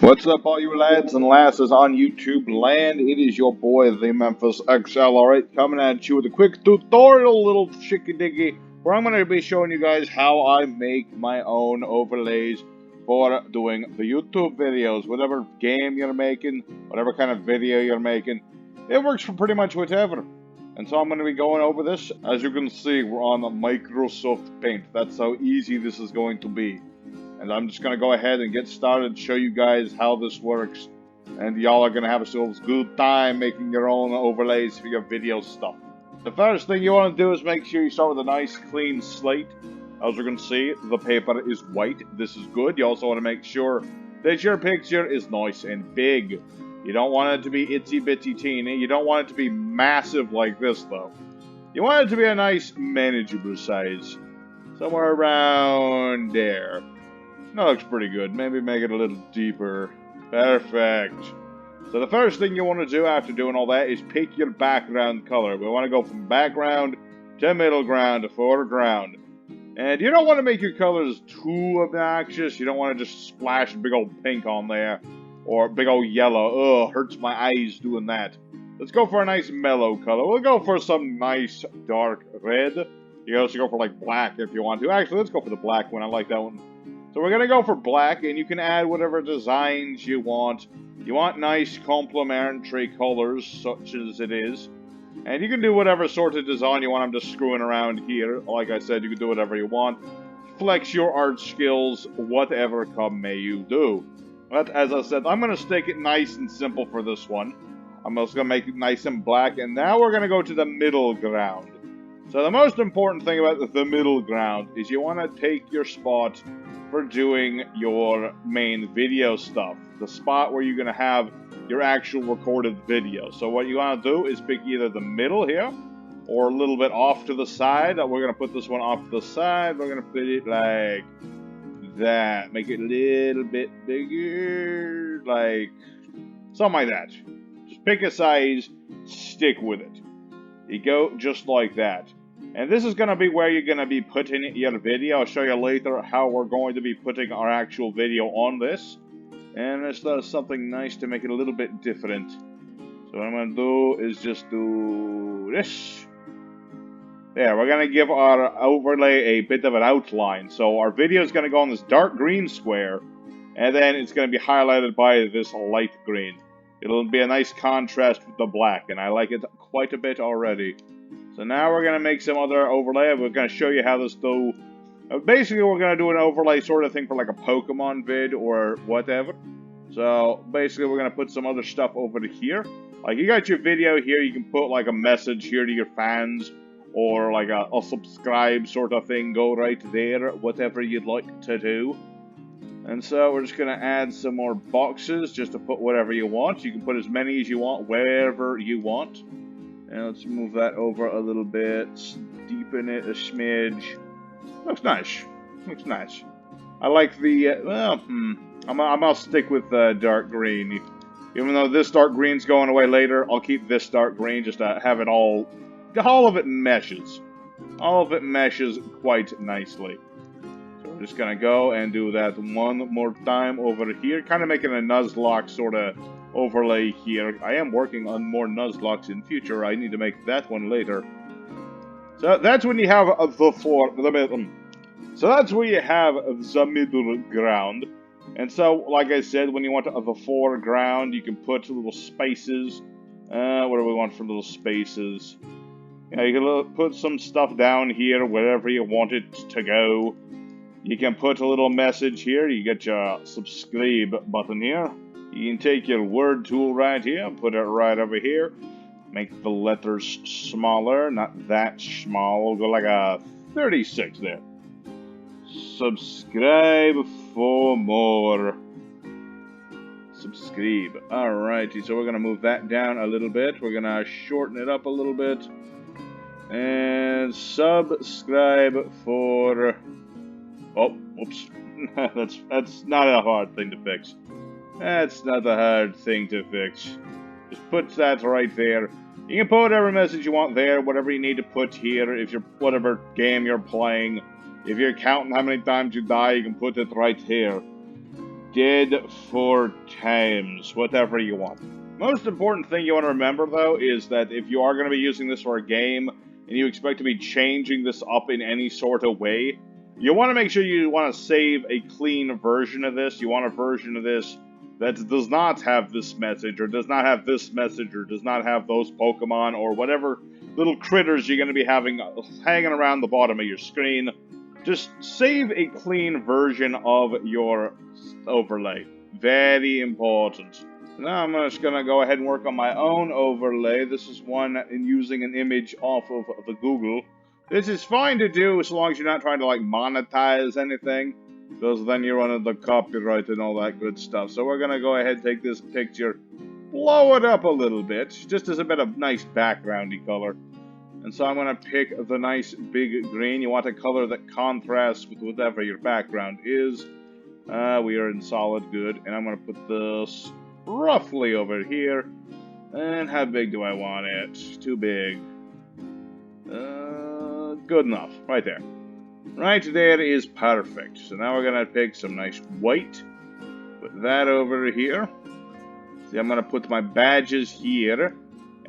What's up, all you lads and lasses on YouTube land? It is your boy, the Memphis XL, alright, coming at you with a quick tutorial, little chicky-diggy, where I'm going to be showing you guys how I make my own overlays for doing the YouTube videos. Whatever game you're making, whatever kind of video you're making, it works for pretty much whatever. And so I'm going to be going over this. As you can see, we're on Microsoft Paint. That's how easy this is going to be. And I'm just going to go ahead and get started, show you guys how this works. And y'all are going to have yourselves a good time making your own overlays for your video stuff. The first thing you want to do is make sure you start with a nice clean slate. As you can see, the paper is white. This is good. You also want to make sure that your picture is nice and big. You don't want it to be itsy bitsy teeny. You don't want it to be massive like this, though. You want it to be a nice manageable size. Somewhere around there. That looks pretty good. Maybe make it a little deeper. Perfect. So the first thing you want to do after doing all that is pick your background color. We want to go from background to middle ground to foreground. And you don't want to make your colors too obnoxious. You don't want to just splash big old pink on there. Or big old yellow. Ugh, hurts my eyes doing that. Let's go for a nice mellow color. We'll go for some nice dark red. You can also go for like black if you want to. Actually, let's go for the black one. I like that one. So we're going to go for black, and you can add whatever designs you want. You want nice complementary colors, such as it is. And you can do whatever sort of design you want. I'm just screwing around here. Like I said, you can do whatever you want. Flex your art skills, whatever come may you do. But as I said, I'm going to stick it nice and simple for this one. I'm just going to make it nice and black. And now we're going to go to the middle ground. So the most important thing about the middle ground is you want to take your spot for doing your main video stuff. The spot where you're going to have your actual recorded video. So what you want to do is pick either the middle here or a little bit off to the side. We're going to put this one off to the side. We're going to put it like that. Make it a little bit bigger. Like something like that. Just pick a size, stick with it. You go just like that. And this is going to be where you're going to be putting your video. I'll show you later how we're going to be putting our actual video on this. And let's do something nice to make it a little bit different. So what I'm going to do is just do this. There, we're going to give our overlay a bit of an outline. So our video is going to go on this dark green square. And then it's going to be highlighted by this light green. It'll be a nice contrast with the black. And I like it quite a bit already. So now we're going to make some other overlay. We're going to show you how this do. Basically, we're going to do an overlay sort of thing for like a Pokemon vid or whatever. So basically, we're going to put some other stuff over to here. Like you got your video here. You can put like a message here to your fans. Or like a subscribe sort of thing. Go right there. Whatever you'd like to do. And so we're just going to add some more boxes just to put whatever you want. You can put as many as you want, wherever you want. And let's move that over a little bit, deepen it a smidge. Looks nice. Looks nice. I like the, I'm gonna stick with dark green. Even though this dark green's going away later, I'll keep this dark green just to have it all of it meshes. All of it meshes quite nicely. So we're just gonna go and do that one more time over here, kind of making a Nuzlocke sort of overlay here. I am working on more Nuzlocks in future. I need to make that one later. So that's when you have So that's where you have the middle ground. And so, like I said, when you want the foreground, you can put little spaces. What do we want for little spaces? You can put some stuff down here, wherever you want it to go. You can put a little message here. You get your subscribe button here. You can take your word tool right here, put it right over here. Make the letters smaller, not that small. We'll go like a 36 there. Subscribe for more. Subscribe. Alrighty, so we're going to move that down a little bit. We're going to shorten it up a little bit. And subscribe for... Oh, whoops. that's not a hard thing to fix. That's not a hard thing to fix. Just put that right there. You can put whatever message you want there, whatever you need to put here, if you're whatever game you're playing. If you're counting how many times you die, you can put it right here. dead 4 times, whatever you want. Most important thing you want to remember, though, is that if you are going to be using this for a game, and you expect to be changing this up in any sort of way, you want to make sure you want to save a clean version of this. You want a version of this that does not have this message, or does not have this message, or does not have those Pokemon, or whatever little critters you're going to be having hanging around the bottom of your screen. Just save a clean version of your overlay. Very important. Now I'm just going to go ahead and work on my own overlay. This is one using an image off of the Google. This is fine to do as long as you're not trying to like monetize anything, because then you're under the copyright and all that good stuff. So we're going to go ahead and take this picture, blow it up a little bit, just as a bit of nice backgroundy color. And so I'm going to pick the nice big green. You want a color that contrasts with whatever your background is. We are in solid good. And I'm going to put this roughly over here. And how big do I want it? Too big. Good enough. Right there. Right there is perfect. So now we're going to pick some nice white. Put that over here. See, I'm going to put my badges here.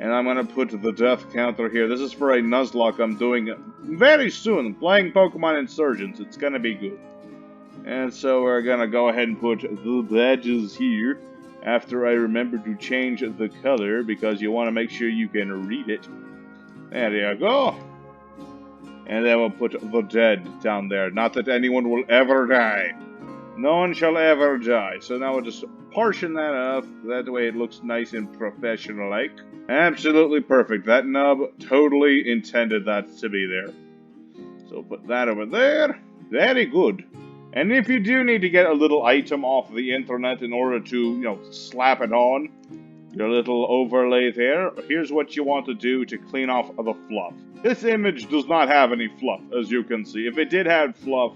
And I'm going to put the death counter here. This is for a Nuzlocke I'm doing very soon. Playing Pokemon Insurgents. It's going to be good. And so we're going to go ahead and put the badges here. After I remember to change the color. Because you want to make sure you can read it. There you go. And then we'll put the dead down there. Not that anyone will ever die. No one shall ever die. So now we'll just portion that off. That way it looks nice and professional-like. Absolutely perfect. That nub totally intended that to be there. So put that over there. Very good. And if you do need to get a little item off the internet in order to, slap it on, your little overlay there, here's what you want to do to clean off the fluff. This image does not have any fluff, as you can see. If it did have fluff,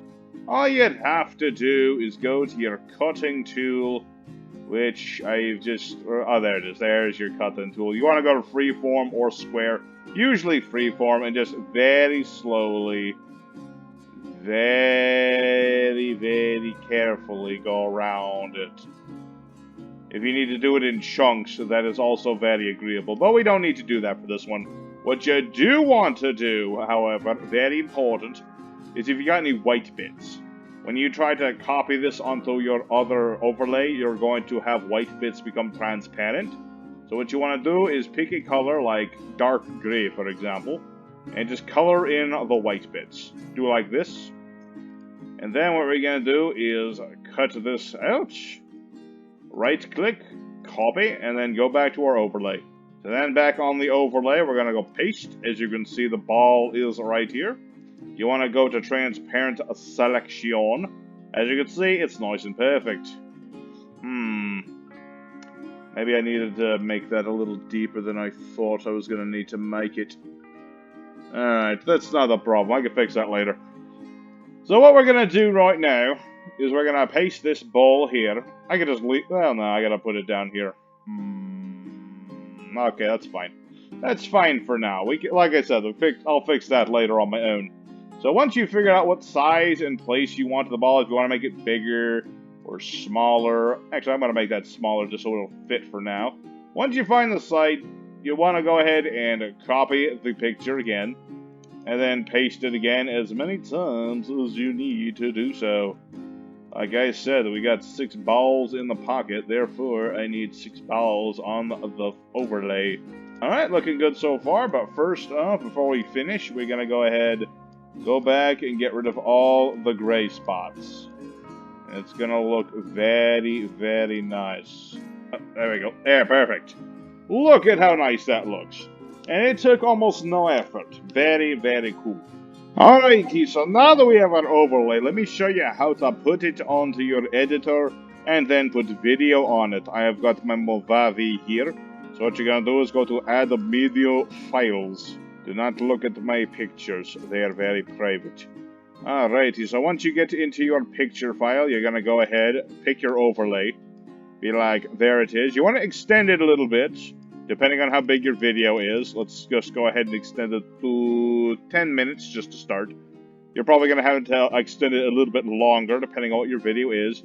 all you'd have to do is go to your cutting tool, which I've just... Oh, there it is. There's your cutting tool. You want to go to freeform or square. Usually freeform, and just very slowly, very, very carefully go around it. If you need to do it in chunks, that is also very agreeable. But we don't need to do that for this one. What you do want to do, however, very important, is if you got any white bits. When you try to copy this onto your other overlay, you're going to have white bits become transparent. So what you want to do is pick a color like dark gray, for example, and just color in the white bits. Do like this. And then what we're going to do is cut this out. Right-click, copy, and then go back to our overlay. So then back on the overlay, we're going to go paste. As you can see, the ball is right here. You want to go to transparent selection. As you can see, it's nice and perfect. Maybe I needed to make that a little deeper than I thought I was going to need to make it. Alright, that's not a problem. I can fix that later. So what we're going to do right now is we're going to paste this ball here. I can just leave... Well, no, I got to put it down here. Okay, that's fine. That's fine for now. Like I said, I'll fix that later on my own. So once you figure out what size and place you want the ball, if you want to make it bigger or smaller... Actually, I'm going to make that smaller just so it'll fit for now. Once you find the site, you want to go ahead and copy the picture again. And then paste it again as many times as you need to do so. Like I said, we got 6 balls in the pocket, therefore I need 6 balls on the overlay. Alright, looking good so far, but first off, before we finish, we're going to go ahead, go back and get rid of all the gray spots. And it's going to look very, very nice. Oh, there we go. There, perfect. Look at how nice that looks. And it took almost no effort. Very, very cool. Alrighty, so now that we have our overlay, let me show you how to put it onto your editor and then put video on it. I have got my Movavi here. So what you're going to do is go to add video files. Do not look at my pictures. They are very private. Alrighty, so once you get into your picture file, you're going to go ahead, pick your overlay. Be like, there it is. You want to extend it a little bit. Depending on how big your video is, let's just go ahead and extend it to 10 minutes just to start. You're probably going to have to extend it a little bit longer, depending on what your video is.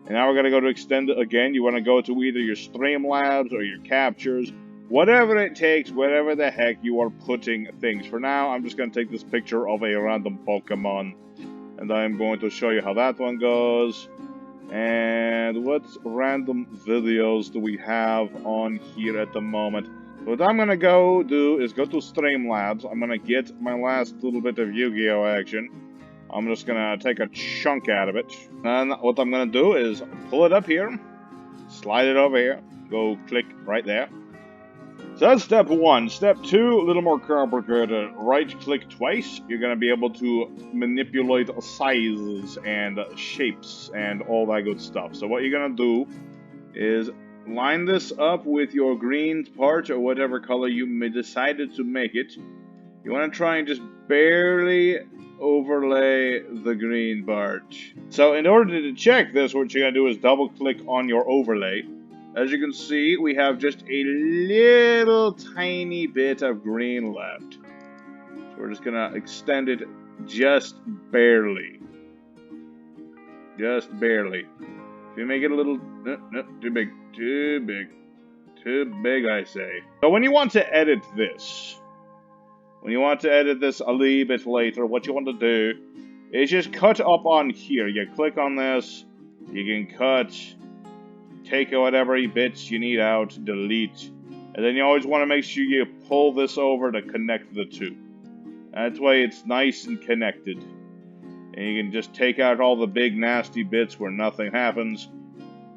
And now we're going to go to extend it again. You want to go to either your Streamlabs or your captures. Whatever it takes, whatever the heck you are putting things. For now, I'm just going to take this picture of a random Pokemon. And I'm going to show you how that one goes. And what random videos do we have on here at the moment? What I'm going to go do is go to Streamlabs. I'm going to get my last little bit of Yu-Gi-Oh action. I'm just going to take a chunk out of it. And what I'm going to do is pull it up here. Slide it over here. Go click right there. So that's step one. Step two, a little more complicated. Right-click twice. You're going to be able to manipulate sizes and shapes and all that good stuff. So what you're going to do is line this up with your green part or whatever color you decided to make it. You want to try and just barely overlay the green part. So in order to check this, what you're going to do is double-click on your overlay. As you can see, we have just a little tiny bit of green left. So we're just going to extend it just barely. Just barely. If you make it a little... No, too big. Too big. Too big, I say. So when you want to edit this... When you want to edit this a little bit later, what you want to do is just cut up on here. You click on this. You can cut... Take whatever bits you need out, delete, and then you always want to make sure you pull this over to connect the two. That way it's nice and connected. And you can just take out all the big nasty bits where nothing happens,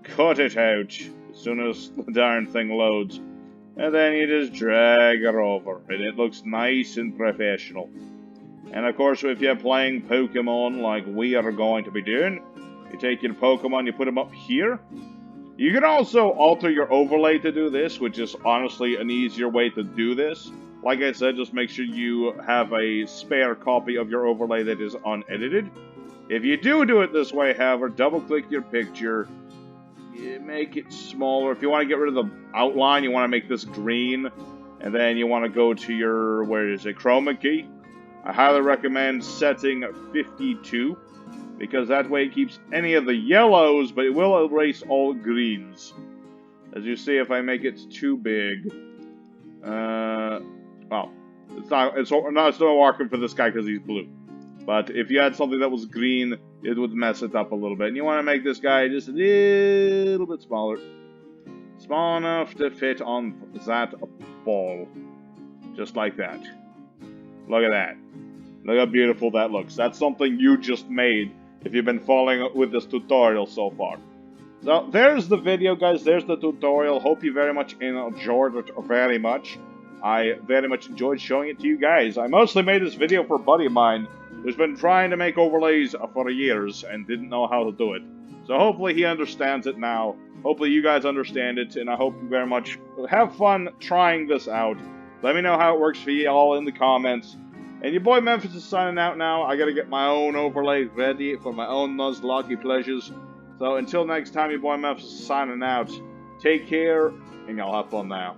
cut it out as soon as the darn thing loads, and then you just drag it over, and it looks nice and professional. And of course, if you're playing Pokemon like we are going to be doing, you take your Pokemon, you put them up here. You can also alter your overlay to do this, which is honestly an easier way to do this. Like I said, just make sure you have a spare copy of your overlay that is unedited. If you do it this way, however, double-click your picture, you make it smaller. If you want to get rid of the outline, you want to make this green, and then you want to go to your, where is it, chroma key. I highly recommend setting 52. Because that way it keeps any of the yellows, but it will erase all greens. As you see, if I make it too big, well, it's not working for this guy because he's blue. But if you had something that was green, it would mess it up a little bit. And you want to make this guy just a little bit smaller, small enough to fit on that ball, just like that. Look at that. Look how beautiful that looks. That's something you just made. If you've been following with this tutorial so far. So, there's the video, guys. There's the tutorial. Hope you very much enjoyed it very much. I very much enjoyed showing it to you guys. I mostly made this video for a buddy of mine who's been trying to make overlays for years and didn't know how to do it. So, hopefully he understands it now. Hopefully you guys understand it, and I hope you very much have fun trying this out. Let me know how it works for you all in the comments. And your boy Memphis is signing out now. I gotta get my own overlay ready for my own Nuzlocke pleasures. So until next time, your boy Memphis is signing out. Take care, and y'all have fun now.